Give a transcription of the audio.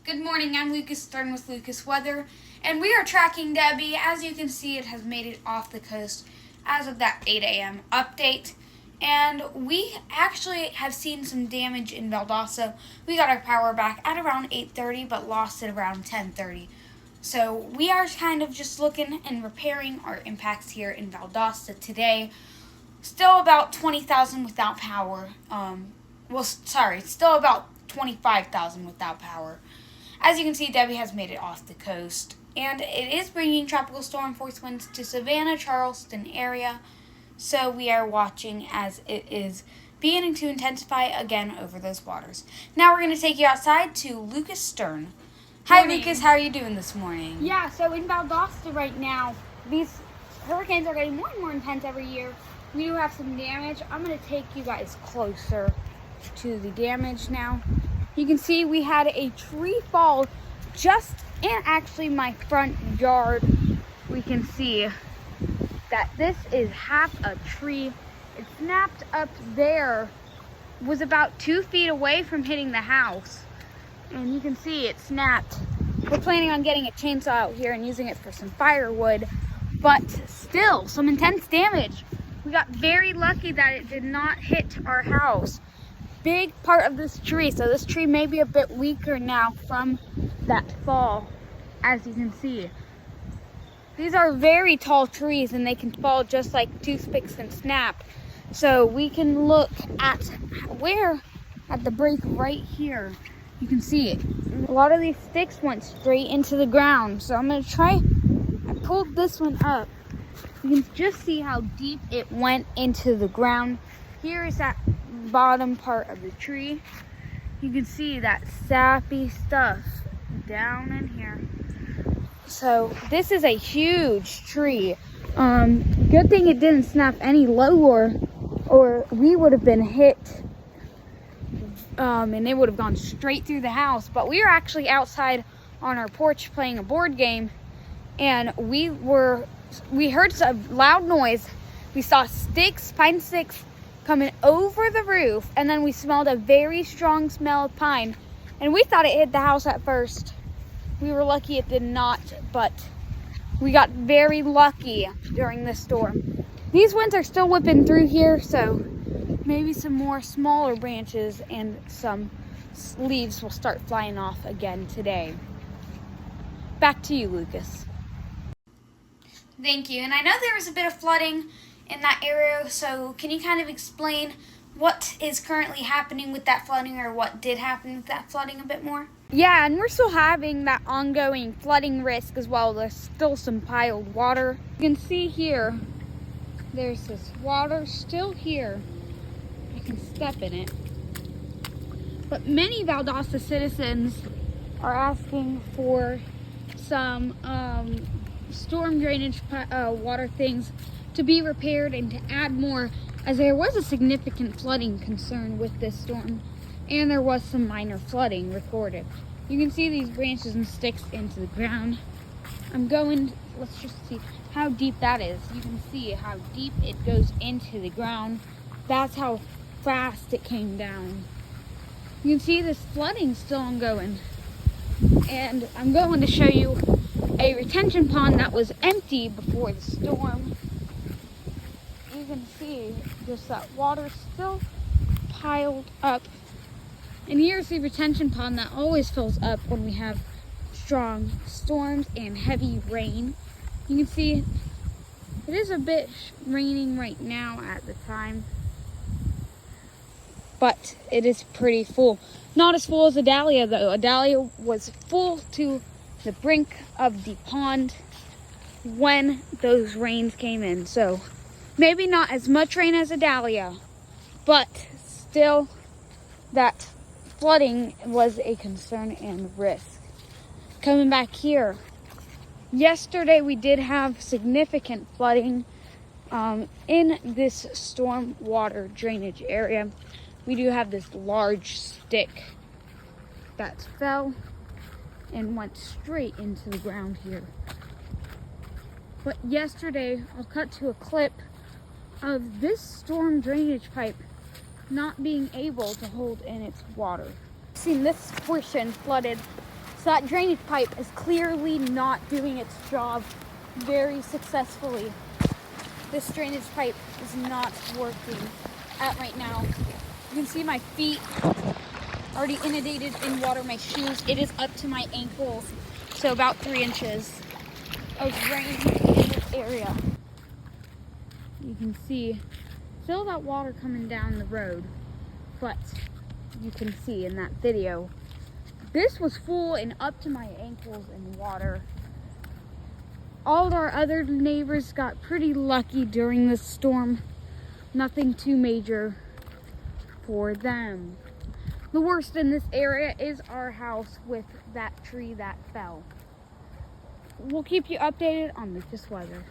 Good morning, I'm Lucas Stern with Lucas Weather, and we are tracking Debby. As you can see, it has made it off the coast as of that 8 a.m. update. And we actually have seen some damage in Valdosta. We got our power back at around 8:30, but lost it around 10:30. So we are kind of just looking and repairing our impacts here in Valdosta today. Still about 20,000 without power. Still about 25,000 without power. As you can see, Debby has made it off the coast, and it is bringing tropical storm force winds to Savannah, Charleston area. So we are watching as it is beginning to intensify again over those waters. Now we're going to take you outside to Lucas Stern. Hi, Lucas. How are you doing this morning? Yeah, so in Valdosta right now, these hurricanes are getting more and more intense every year. We do have some damage. I'm going to take you guys closer to the damage now. You can see we had a tree fall just in actually my front yard. We can see that this is half a tree. It snapped up there, was about 2 feet away from hitting the house. And you can see it snapped. We're planning on getting a chainsaw out here and using it for some firewood, but still some intense damage. We got very lucky that it did not hit our house. Big part of this tree, so this tree may be a bit weaker now from that fall, as you can see. These are very tall trees and they can fall just like toothpicks and snap. So we can look at the break right here. You can see it. A lot of these sticks went straight into the ground. So I'm gonna I pulled this one up. You can just see how deep it went into the ground. Here is that bottom part of the tree. You can see that sappy stuff down in here. So this is a huge tree. Good thing it didn't snap any lower, or we would have been hit, and it would have gone straight through the house. But we were actually outside on our porch playing a board game, and we heard some loud noise. We saw pine sticks coming over the roof, and then we smelled a very strong smell of pine, and we thought it hit the house at first. We were lucky it did not, but we got very lucky during this storm. These winds are still whipping through here, so maybe some more smaller branches and some leaves will start flying off again today. Back to you, Lucas. Thank you. And I know there was a bit of flooding in that area, so can you kind of explain what is currently happening with that flooding, or what did happen with that flooding a bit more? Yeah, and we're still having that ongoing flooding risk as well. There's still some piled water. You can see here, there's this water still here. You can step in it. But many Valdosta citizens are asking for some storm drainage water things to be repaired and to add more, as there was a significant flooding concern with this storm, and there was some minor flooding recorded. You can see these branches and sticks into the ground. Let's just see how deep that is. You can see how deep it goes into the ground. That's how fast it came down. You can see this flooding still ongoing. And I'm going to show you a retention pond that was empty before the storm. You can see just that water still piled up. And here's the retention pond that always fills up when we have strong storms and heavy rain. You can see it is a bit raining right now at the time, but it is pretty full. Not as full as Adalia though. Adalia was full to the brink of the pond when those rains came in. So maybe not as much rain as Adalia, but still that flooding was a concern and risk. Coming back here, yesterday we did have significant flooding in this storm water drainage area. We do have this large stick that fell and went straight into the ground here. But yesterday, I'll cut to a clip of this storm drainage pipe not being able to hold in its water. I've seen this portion flooded So that drainage pipe is clearly not doing its job very successfully. This drainage pipe is not working right now. You can see my feet already inundated in water. My shoes, it is up to my ankles. So about 3 inches of rain in this area. You can see still that water coming down the road, but you can see in that video, this was full and up to my ankles in water. All of our other neighbors got pretty lucky during this storm. Nothing too major for them. The worst in this area is our house with that tree that fell. We'll keep you updated on this weather.